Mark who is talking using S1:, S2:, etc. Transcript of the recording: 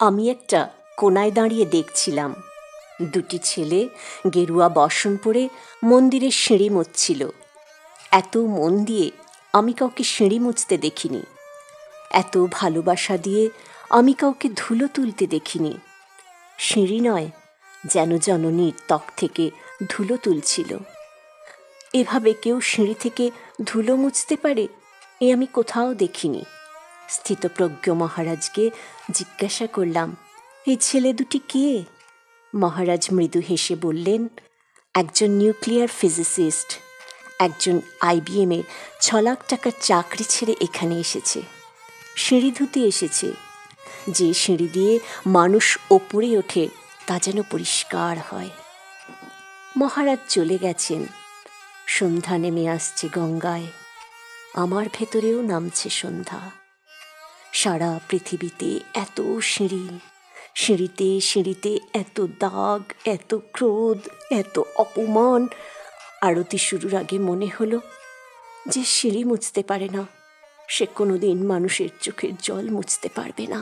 S1: আমি একটা কোনায় দাঁড়িয়ে দেখছিলাম, দুটি ছেলে গেরুয়া বসন পরে মন্দিরের সিঁড়ি মুছছিল। এত মন দিয়ে আমি কাউকে সিঁড়ি মুছতে দেখিনি, এত ভালোবাসা দিয়ে আমি কাউকে ধুলো তুলতে দেখিনি। সিঁড়ি নয়, যেন জননীর ত্বক থেকে ধুলো তুলছিল। এভাবে কেউ সিঁড়ি থেকে ধুলো মুছতে পারে এ আমি কোথাও দেখিনি। স্থিতপ্রজ্ঞ মহারাজকে জিজ্ঞাসা করলাম, এই ছেলে দুটি কে? মহারাজ মৃদু হেসে বললেন, একজন নিউক্লিয়ার ফিজিসিস্ট, একজন IBM-এর 6 লাখ টাকার চাকরি ছেড়ে এখানে এসেছে। সিঁড়ি ধুতে এসেছে। যে সিঁড়ি দিয়ে মানুষ ওপরে ওঠে তা যেন পরিষ্কার হয়। মহারাজ চলে গেছেন। সন্ধ্যা নেমে আসছে গঙ্গায়, আমার ভেতরেও নামছে সন্ধ্যা। সারা পৃথিবীতে এত সিঁড়ি, সিঁড়িতে সিঁড়িতে এত দাগ, এত ক্রোধ, এত অপমান। আরতি শুরুর আগে মনে হলো, যে সিঁড়ি মুছতে পারে না সে কোনোদিন মানুষের চোখের জল মুছতে পারবে না।